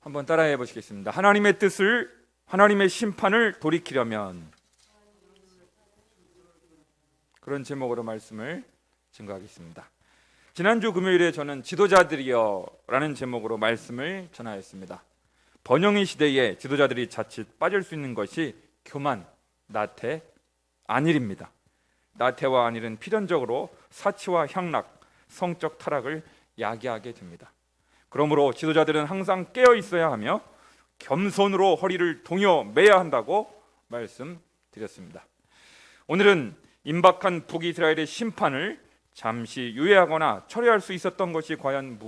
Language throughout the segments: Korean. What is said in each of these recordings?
한번 따라해 보시겠습니다. 하나님의 뜻을, 하나님의 심판을 돌이키려면, 그런 제목으로 말씀을 증거하겠습니다. 지난주 금요일에 저는 지도자들이여 라는 제목으로 말씀을 전하였습니다. 번영의 시대에 지도자들이 자칫 빠질 수 있는 것이 교만, 나태, 안일입니다. 나태와 안일은 필연적으로 사치와 향락, 성적 타락을 야기하게 됩니다. 그러므로 지도자들은 항상 깨어 있어야 하며 겸손으로 허리를 동여 매야 한다고 말씀드렸습니다. 오늘은 임박한 북이스라엘의 심판을 잠시 유예하거나 철회할 수 있었던 것이 과연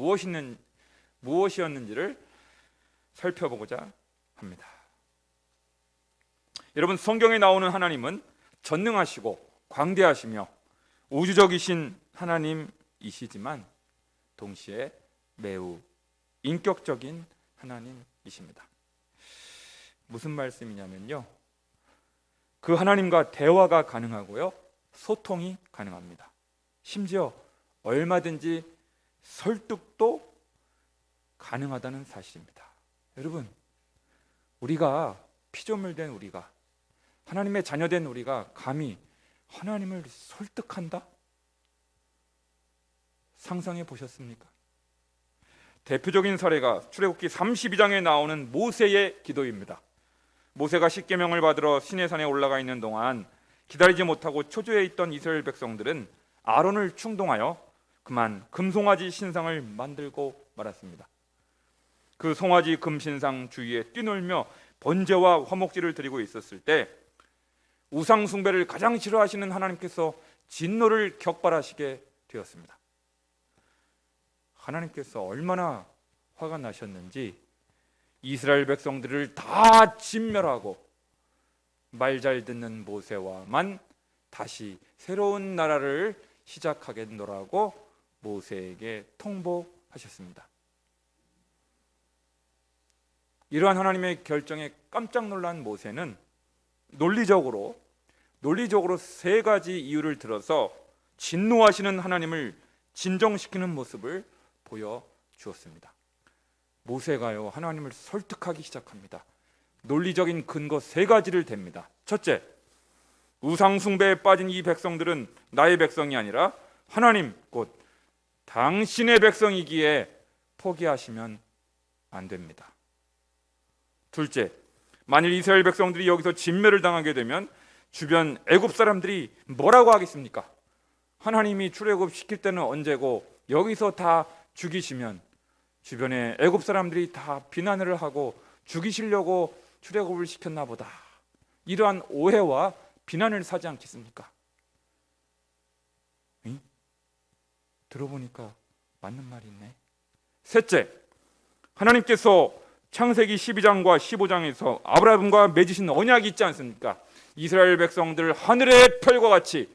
무엇이었는지를 살펴보고자 합니다. 여러분, 성경에 나오는 하나님은 전능하시고 광대하시며 우주적이신 하나님이시지만 동시에 매우 인격적인 하나님이십니다. 무슨 말씀이냐면요, 그 하나님과 대화가 가능하고요, 소통이 가능합니다. 심지어 얼마든지 설득도 가능하다는 사실입니다. 여러분, 우리가 피조물 된 우리가, 하나님의 자녀된 우리가 감히 하나님을 설득한다? 상상해 보셨습니까? 대표적인 사례가 출애굽기 32장에 나오는 모세의 기도입니다. 모세가 십계명을 받으러 시내산에 올라가 있는 동안 기다리지 못하고 초조해 있던 이스라엘 백성들은 아론을 충동하여 그만 금송아지 신상을 만들고 말았습니다. 그 송아지 금신상 주위에 뛰놀며 번제와 화목제를 드리고 있었을 때 우상 숭배를 가장 싫어하시는 하나님께서 진노를 격발하시게 되었습니다. 하나님께서 얼마나 화가 나셨는지 이스라엘 백성들을 다 진멸하고 말 잘 듣는 모세와만 다시 새로운 나라를 시작하겠노라고 모세에게 통보하셨습니다. 이러한 하나님의 결정에 깜짝 놀란 모세는 논리적으로 세 가지 이유를 들어서 진노하시는 하나님을 진정시키는 모습을 보여주었습니다. 모세가요, 하나님을 설득하기 시작합니다. 논리적인 근거 세 가지를 댑니다. 첫째, 우상 숭배에 빠진 이 백성들은 나의 백성이 아니라 하나님 곧 당신의 백성이기에 포기하시면 안 됩니다. 둘째, 만일 이스라엘 백성들이 여기서 진멸을 당하게 되면 주변 애굽 사람들이 뭐라고 하겠습니까? 하나님이 출애굽 시킬 때는 언제고 여기서 다 죽이시면 주변에 애굽 사람들이 다 비난을 하고 죽이시려고 출애굽을 시켰나 보다. 이러한 오해와 비난을 사지 않겠습니까? 응? 들어보니까 맞는 말이 있네. 셋째, 하나님께서 창세기 12장과 15장에서 아브라함과 맺으신 언약이 있지 않습니까? 이스라엘 백성들 하늘의 별과 같이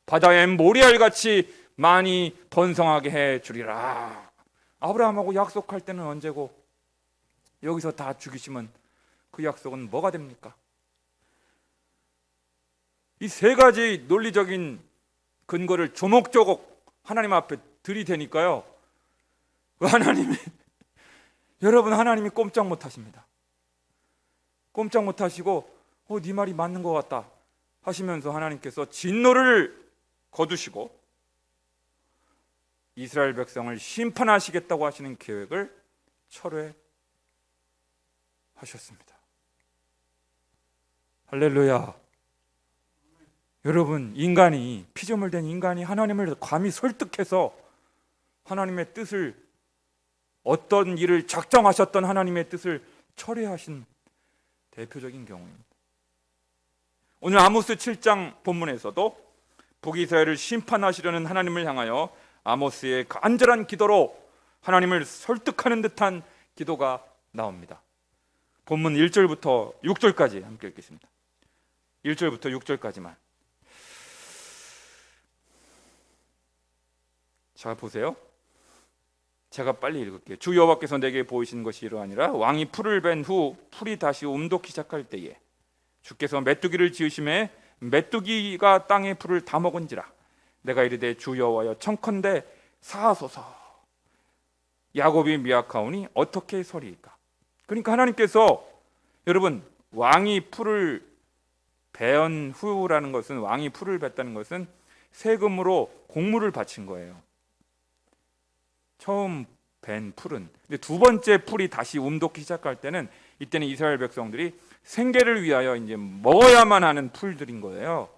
바다의 모래알 같이 많이 번성하게 해 주리라. 아브라함하고 약속할 때는 언제고 여기서 다 죽이시면 그 약속은 뭐가 됩니까? 이 세 가지 논리적인 근거를 조목조목 하나님 앞에 들이대니까요, 여러분, 하나님이 꼼짝 못하십니다. 꼼짝 못하시고 네 말이 맞는 것 같다 하시면서 하나님께서 진노를 거두시고 이스라엘 백성을 심판하시겠다고 하시는 계획을 철회하셨습니다. 할렐루야. 여러분, 인간이, 피조물 된 인간이 하나님을 감히 설득해서 하나님의 뜻을, 어떤 일을 작정하셨던 하나님의 뜻을 철회하신 대표적인 경우입니다. 오늘 아모스 7장 본문에서도 북이스라엘을 심판하시려는 하나님을 향하여 아모스의 간절한 기도로 하나님을 설득하는 듯한 기도가 나옵니다. 본문 1절부터 6절까지 함께 읽겠습니다. 1절부터 6절까지만. 자, 보세요. 제가 빨리 읽을게요. 주 여호와께서 내게 보이신 것이 이러하니라. 왕이 풀을 벤 후 풀이 다시 움돋기 시작할 때에 주께서 메뚜기를 지으심에 메뚜기가 땅의 풀을 다 먹은지라. 내가 이르되 주 여호와여 청컨대 사하소서. 야곱이 미약하오니 어떻게 서리이까. 그러니까 하나님께서 여러분 왕이 풀을 베은 후라는 것은 왕이 풀을 뱄다는 것은 세금으로 곡물을 바친 거예요. 처음 벤 풀은. 근데 두 번째 풀이 다시 움돋기 시작할 때는 이때는 이스라엘 백성들이 생계를 위하여 이제 먹어야만 하는 풀들인 거예요.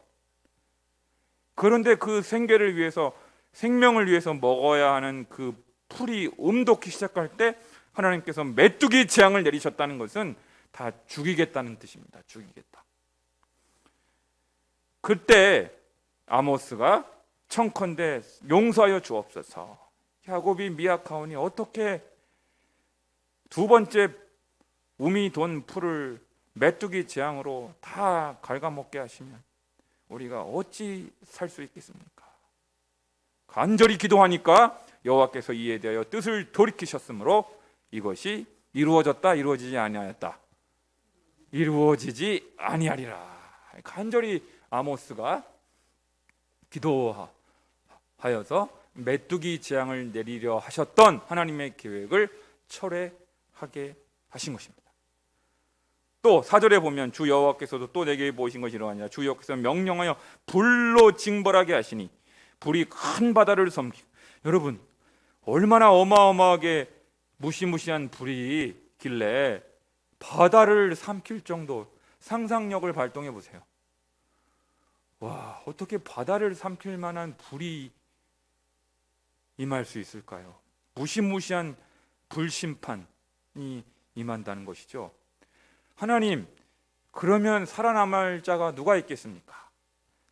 그런데 그 생계를 위해서 생명을 위해서 먹어야 하는 그 풀이 움돋기 시작할 때 하나님께서 메뚜기 재앙을 내리셨다는 것은 다 죽이겠다는 뜻입니다. 죽이겠다. 그때 아모스가 청컨대 용서하여 주옵소서. 야곱이 미약하오니 어떻게 두 번째 우미 돈 풀을 메뚜기 재앙으로 다 갉아먹게 하시면 우리가 어찌 살 수 있겠습니까? 간절히 기도하니까 여호와께서 이에 대하여 뜻을 돌이키셨으므로 이것이 이루어졌다 이루어지지 아니하였다 이루어지지 아니하리라. 간절히 아모스가 기도하여서 메뚜기 재앙을 내리려 하셨던 하나님의 계획을 철회하게 하신 것입니다. 또 4절에 보면 주 여호와께서도 또 내게 보이신 것이 이러하니라. 주 여호와께서 명령하여 불로 징벌하게 하시니 불이 큰 바다를 섬기고. 여러분 얼마나 어마어마하게 무시무시한 불이 길래 바다를 삼킬 정도 상상력을 발동해 보세요. 와, 어떻게 바다를 삼킬 만한 불이 임할 수 있을까요? 무시무시한 불심판이 임한다는 것이죠. 하나님, 그러면 살아남을 자가 누가 있겠습니까?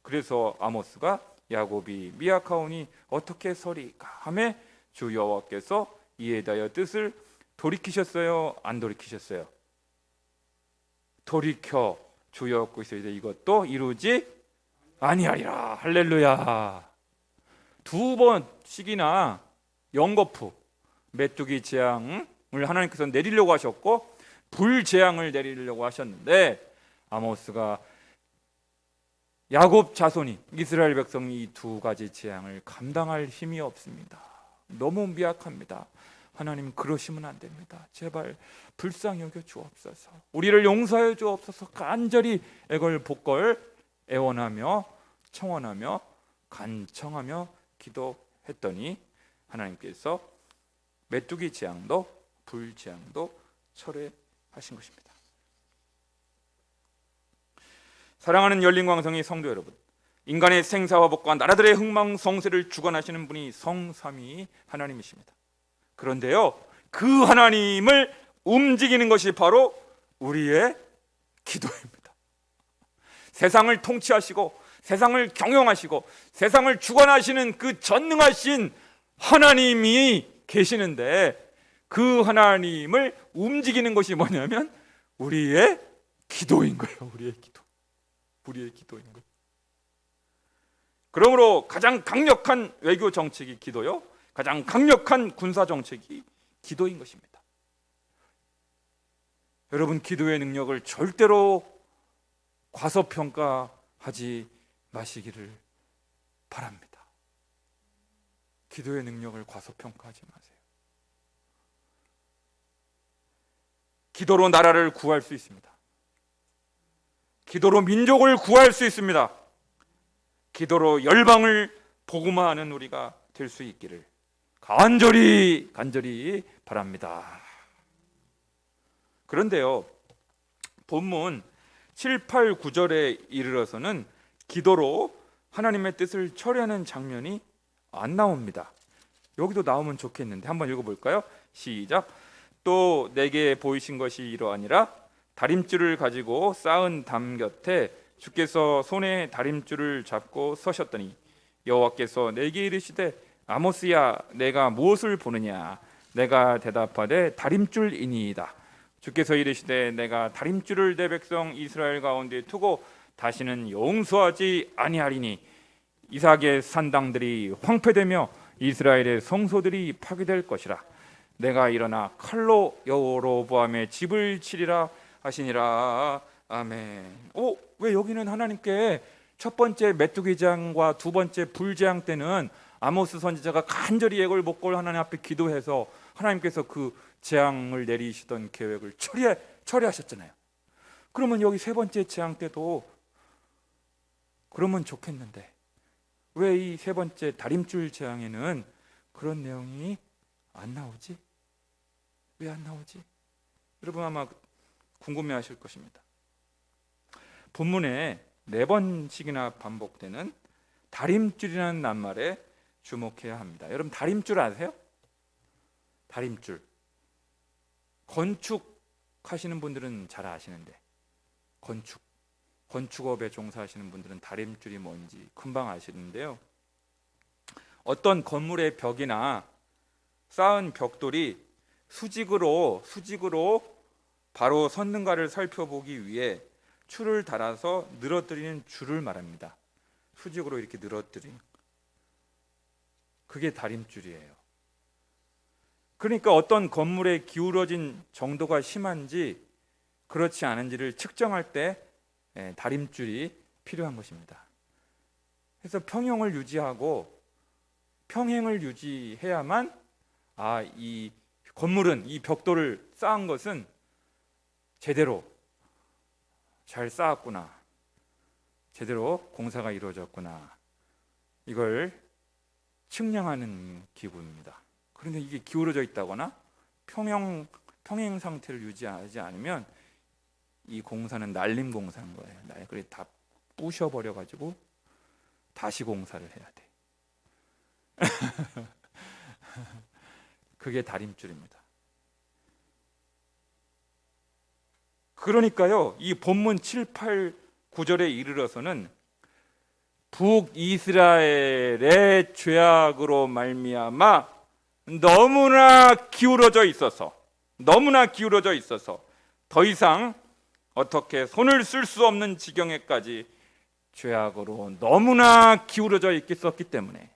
그래서 아모스가 야곱이 미약하오니 어떻게 서리까 하매 주 여호와께서 이에 대하여 뜻을 돌이키셨어요? 안 돌이키셨어요? 돌이켜 주 여호와께서 이제 이것도 이루지 아니하리라. 할렐루야. 두 번씩이나 영거푸 메뚜기 재앙을 하나님께서 내리려고 하셨고 불재앙을 내리려고 하셨는데 아모스가 야곱 자손이 이스라엘 백성이 이 두 가지 재앙을 감당할 힘이 없습니다. 너무 미약합니다. 하나님 그러시면 안 됩니다. 제발 불쌍히 여겨 주옵소서. 우리를 용서해 주옵소서. 간절히 애걸복걸 애원하며 청원하며 간청하며 기도했더니 하나님께서 메뚜기 재앙도 불재앙도 철회하신 것입니다. 사랑하는 열린광성의 성도 여러분, 인간의 생사와 복과 나라들의 흥망성쇠를 주관하시는 분이 성삼위 하나님이십니다. 그런데요, 그 하나님을 움직이는 것이 바로 우리의 기도입니다. 세상을 통치하시고 세상을 경영하시고 세상을 주관하시는 그 전능하신 하나님이 계시는데 그 하나님을 움직이는 것이 뭐냐면 우리의 기도인 거예요. 우리의 기도인 거예요. 그러므로 가장 강력한 외교 정책이 기도요, 가장 강력한 군사 정책이 기도인 것입니다. 여러분, 기도의 능력을 절대로 과소평가하지 마시기를 바랍니다. 기도의 능력을 과소평가하지 마세요. 기도로 나라를 구할 수 있습니다. 기도로 민족을 구할 수 있습니다. 기도로 열방을 복음화하는 우리가 될 수 있기를 간절히 바랍니다. 그런데요, 본문 7, 8, 9절에 이르러서는 기도로 하나님의 뜻을 처리하는 장면이 안 나옵니다. 여기도 나오면 좋겠는데 한번 읽어볼까요? 시작. 또 내게 보이신 것이 이러하니라. 다림줄을 가지고 쌓은 담 곁에 주께서 손에 다림줄을 잡고 서셨더니 여호와께서 내게 이르시되 아모스야, 내가 무엇을 보느냐? 내가 대답하되 다림줄이니이다. 주께서 이르시되 내가 다림줄을 내 백성 이스라엘 가운데 두고 다시는 용서하지 아니하리니 이삭의 산당들이 황폐되며 이스라엘의 성소들이 파괴될 것이라. 내가 일어나 칼로 여로보암의 집을 치리라 하시니라. 아멘. 왜 여기는 하나님께 첫 번째 메뚜기 재앙과 두 번째 불재앙 때는 아모스 선지자가 간절히 애걸복걸 하나님 앞에 기도해서 하나님께서 그 재앙을 내리시던 계획을 처리하셨잖아요. 그러면 여기 세 번째 재앙 때도 그러면 좋겠는데 왜 이 세 번째 다림줄 재앙에는 그런 내용이 안 나오지? 왜 안 나오지? 여러분 아마 궁금해하실 것입니다. 본문에 4번씩이나 반복되는 다림줄이라는 낱말에 주목해야 합니다. 여러분 다림줄 아세요? 다림줄. 건축하시는 분들은 잘 아시는데 건축업에 종사하시는 분들은 다림줄이 뭔지 금방 아시는데요. 어떤 건물의 벽이나 쌓은 벽돌이 수직으로 바로 섰는가를 살펴보기 위해 줄을 달아서 늘어뜨리는 줄을 말합니다. 수직으로 이렇게 늘어뜨린 그게 다림줄이에요. 그러니까 어떤 건물의 기울어진 정도가 심한지 그렇지 않은지를 측정할 때 다림줄이 필요한 것입니다. 그래서 평형을 유지해야만 이 건물은 이 벽돌을 쌓은 것은 제대로 잘 쌓았구나, 제대로 공사가 이루어졌구나, 이걸 측량하는 기구입니다. 그런데 이게 기울어져 있다거나 평행 상태를 유지하지 않으면 이 공사는 날림 공사인 거예요. 그래서 다 부셔버려 가지고 다시 공사를 해야 돼. 그게 다림줄입니다. 그러니까요, 이 본문 7, 8, 9절에 이르러서는 북이스라엘의 죄악으로 말미암아 너무나 기울어져 있어서 더 이상 어떻게 손을 쓸 수 없는 지경에까지 죄악으로 너무나 기울어져 있었기 때문에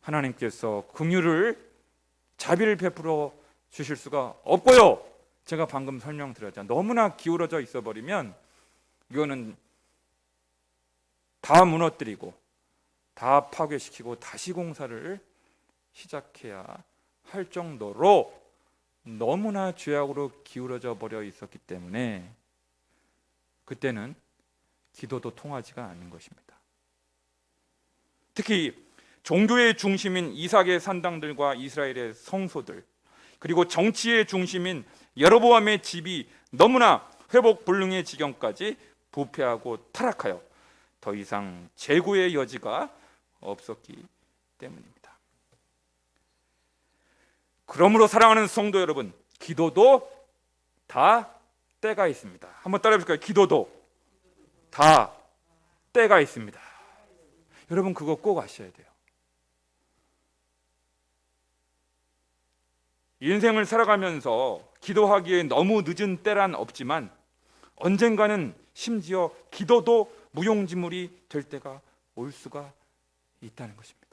하나님께서 자비를 베풀어 주실 수가 없고요. 제가 방금 설명드렸잖아요. 너무나 기울어져 있어 버리면 이거는 다 무너뜨리고 다 파괴시키고 다시 공사를 시작해야 할 정도로 너무나 죄악으로 기울어져 버려 있었기 때문에 그때는 기도도 통하지가 않는 것입니다. 특히 종교의 중심인 이삭의 산당들과 이스라엘의 성소들, 그리고 정치의 중심인 여로보암의 집이 너무나 회복 불능의 지경까지 부패하고 타락하여 더 이상 재구의 여지가 없었기 때문입니다. 그러므로 사랑하는 성도 여러분, 기도도 다 때가 있습니다. 한번 따라해 볼까요? 기도도 다 때가 있습니다. 여러분 그거 꼭 아셔야 돼요. 인생을 살아가면서 기도하기에 너무 늦은 때란 없지만 언젠가는 심지어 기도도 무용지물이 될 때가 올 수가 있다는 것입니다.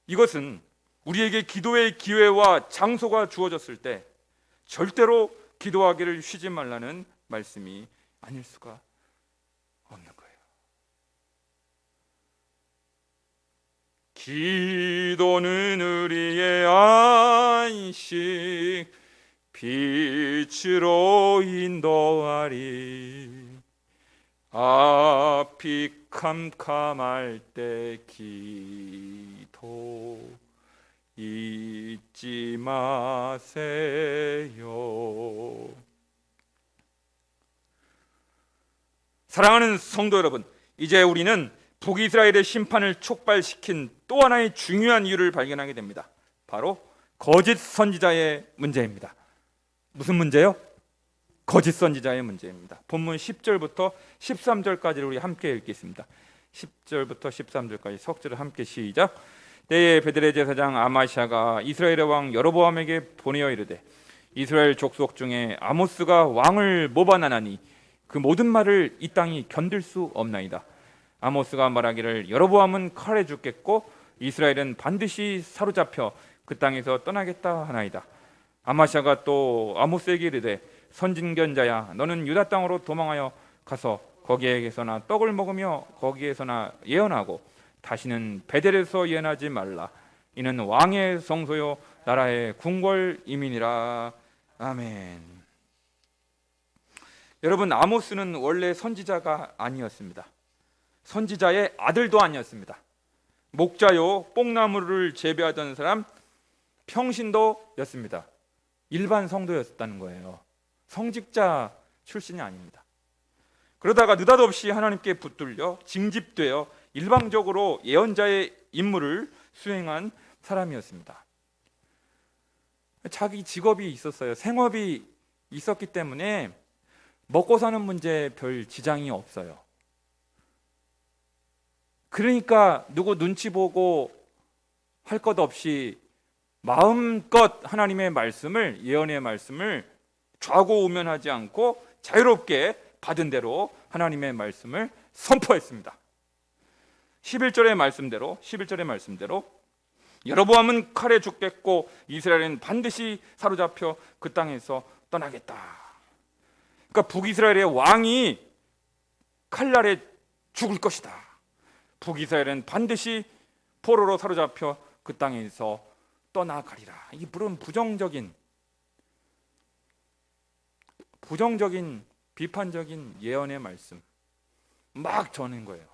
이것은 우리에게 기도의 기회와 장소가 주어졌을 때 절대로 기도하기를 쉬지 말라는 말씀이 아닐 수가 없는 거예요. 기도는 우리의 안식 빛으로 인도하리. 앞이 캄캄할 때 기도 잊지 마세요. 사랑하는 성도 여러분, 이제 우리는 북이스라엘의 심판을 촉발시킨 또 하나의 중요한 이유를 발견하게 됩니다. 바로 거짓 선지자의 문제입니다. 무슨 문제요? 거짓 선지자의 문제입니다. 본문 10절부터 13절까지를 우리 함께 읽겠습니다. 10절부터 13절까지 석절을 함께 시작. 때에 베들레 제사장 아마시아가 이스라엘의 왕 여로보암에게 보내어 이르되 이스라엘 족속 중에 아모스가 왕을 모반하나니 그 모든 말을 이 땅이 견딜 수 없나이다. 아모스가 말하기를 여로보암은 칼에 죽겠고 이스라엘은 반드시 사로잡혀 그 땅에서 떠나겠다 하나이다. 아마시아가 또 아모스에게 이르되 선진견자야, 너는 유다 땅으로 도망하여 가서 거기에서나 떡을 먹으며 거기에서나 예언하고 다시는 베델에서 예언하지 말라. 이는 왕의 성소요 나라의 궁궐이민이라. 아멘. 여러분, 아모스는 원래 선지자가 아니었습니다. 선지자의 아들도 아니었습니다. 목자요 뽕나무를 재배하던 사람 평신도였습니다. 일반 성도였다는 거예요. 성직자 출신이 아닙니다. 그러다가 느닷없이 하나님께 붙들려 징집되어 일방적으로 예언자의 임무를 수행한 사람이었습니다. 자기 직업이 있었어요. 생업이 있었기 때문에 먹고 사는 문제에 별 지장이 없어요. 그러니까 누구 눈치 보고 할 것 없이 마음껏 하나님의 말씀을, 예언의 말씀을 좌고우면하지 않고 자유롭게 받은 대로 하나님의 말씀을 선포했습니다. 11절의 말씀대로 여로보암은 칼에 죽겠고 이스라엘은 반드시 사로잡혀 그 땅에서 떠나겠다. 그러니까 북이스라엘의 왕이 칼날에 죽을 것이다. 북이스라엘은 반드시 포로로 사로잡혀 그 땅에서 떠나가리라. 이 물론 부정적인 비판적인 예언의 말씀 막 전한 거예요.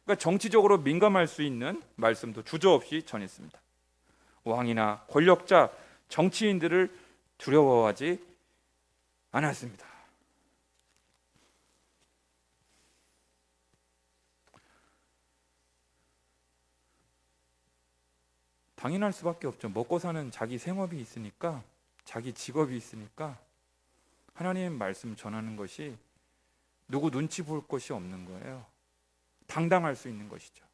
그러니까 정치적으로 민감할 수 있는 말씀도 주저없이 전했습니다. 왕이나 권력자, 정치인들을 두려워하지 않았습니다. 당연할 수밖에 없죠. 먹고 사는 자기 생업이 있으니까, 자기 직업이 있으니까 하나님의 말씀 전하는 것이 누구 눈치 볼 것이 없는 거예요. 당당할 수 있는 것이죠.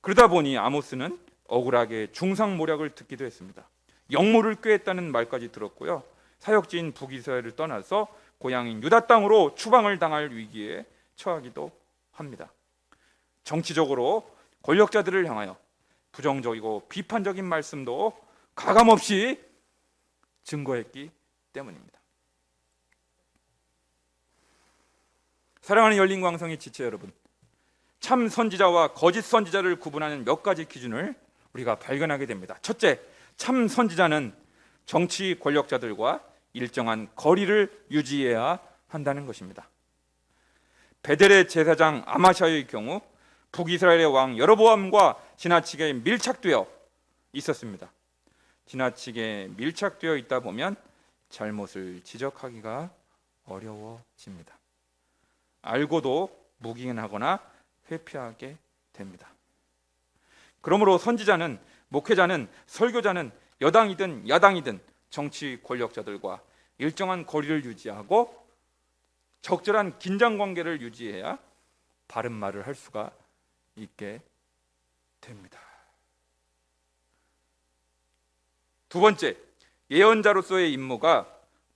그러다 보니 아모스는 억울하게 중상모략을 듣기도 했습니다. 영모를 꾀했다는 말까지 들었고요. 사역지인 북이스라엘을 떠나서 고향인 유다 땅으로 추방을 당할 위기에 처하기도 합니다. 정치적으로 권력자들을 향하여 부정적이고 비판적인 말씀도 가감없이 증거했기 때문입니다. 사랑하는 열린광성의 지체 여러분, 참 선지자와 거짓 선지자를 구분하는 몇 가지 기준을 우리가 발견하게 됩니다. 첫째, 참 선지자는 정치 권력자들과 일정한 거리를 유지해야 한다는 것입니다. 베델의 제사장 아마샤의 경우 북이스라엘의 왕 여로보암과 지나치게 밀착되어 있었습니다. 지나치게 밀착되어 있다 보면 잘못을 지적하기가 어려워집니다. 알고도 묵인하거나 회피하게 됩니다. 그러므로 선지자는, 목회자는, 설교자는 여당이든 야당이든 정치 권력자들과 일정한 거리를 유지하고 적절한 긴장 관계를 유지해야 바른 말을 할 수가 있게 됩니다. 두 번째, 예언자로서의 임무가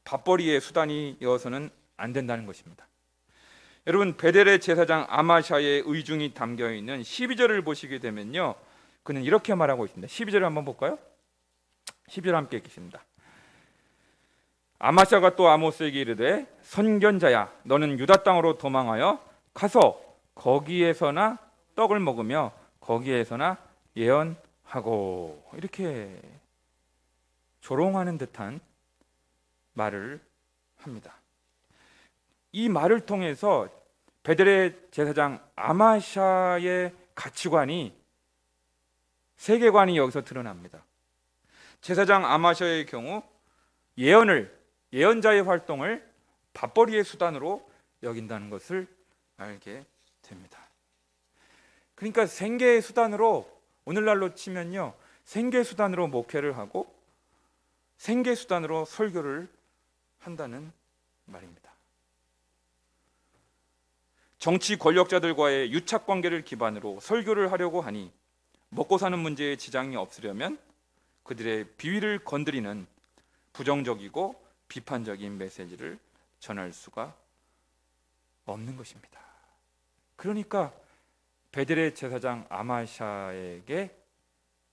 밥벌이의 수단이어서는 안 된다는 것입니다. 여러분, 베델의 제사장 아마샤의 의중이 담겨 있는 12절을 보시게 되면요, 그는 이렇게 말하고 있습니다. 12절을 한번 볼까요? 12절 함께 읽겠습니다. 아마샤가 또 아모스에게 이르되 선견자야, 너는 유다 땅으로 도망하여 가서 거기에서나 떡을 먹으며 거기에서나 예언하고, 이렇게 조롱하는 듯한 말을 합니다. 이 말을 통해서 베델의 제사장 아마샤의 가치관이, 세계관이 여기서 드러납니다. 제사장 아마샤의 경우 예언자의 활동을 밥벌이의 수단으로 여긴다는 것을 알게 됩니다. 그러니까 생계의 수단으로, 오늘날로 치면요, 생계 수단으로 목회를 하고 생계 수단으로 설교를 한다는 말입니다. 정치 권력자들과의 유착 관계를 기반으로 설교를 하려고 하니 먹고 사는 문제에 지장이 없으려면 그들의 비위를 건드리는 부정적이고 비판적인 메시지를 전할 수가 없는 것입니다. 그러니까 베델의 제사장 아마샤에게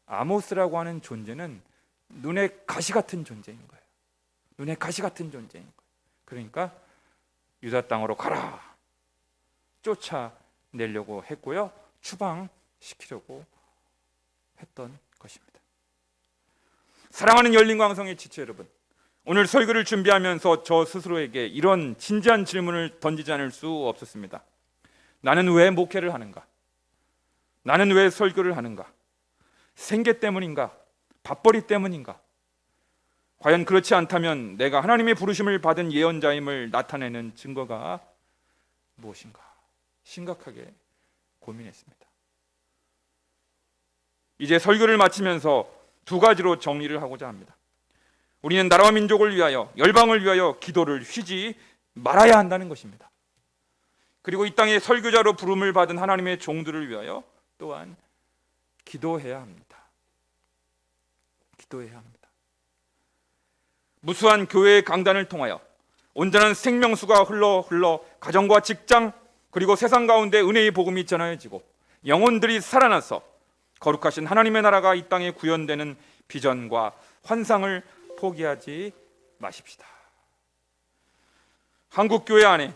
아모스라고 하는 존재는 눈에 가시 같은 존재인 거예요. 눈에 가시 같은 존재인 거예요. 그러니까 유다 땅으로 가라 쫓아내려고 했고요, 추방시키려고 했던 것입니다. 사랑하는 열린광성의 지체 여러분, 오늘 설교를 준비하면서 저 스스로에게 이런 진지한 질문을 던지지 않을 수 없었습니다. 나는 왜 목회를 하는가? 나는 왜 설교를 하는가? 생계 때문인가? 밥벌이 때문인가? 과연 그렇지 않다면 내가 하나님의 부르심을 받은 예언자임을 나타내는 증거가 무엇인가? 심각하게 고민했습니다. 이제 설교를 마치면서 두 가지로 정리를 하고자 합니다. 우리는 나라와 민족을 위하여, 열방을 위하여 기도를 쉬지 말아야 한다는 것입니다. 그리고 이 땅에 설교자로 부름을 받은 하나님의 종들을 위하여 또한 기도해야 합니다. 기도해야 합니다. 무수한 교회의 강단을 통하여 온전한 생명수가 흘러 가정과 직장 그리고 세상 가운데 은혜의 복음이 전하여지고 영혼들이 살아나서 거룩하신 하나님의 나라가 이 땅에 구현되는 비전과 환상을 포기하지 마십시다. 한국 교회 안에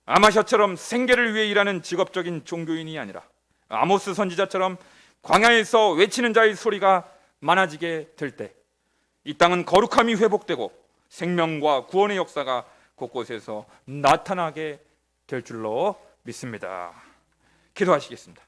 아마샤처럼 생계를 위해 일하는 직업적인 종교인이 아니라 아모스 선지자처럼 광야에서 외치는 자의 소리가 많아지게 될 때 이 땅은 거룩함이 회복되고 생명과 구원의 역사가 곳곳에서 나타나게 될 줄로 믿습니다. 기도하시겠습니다.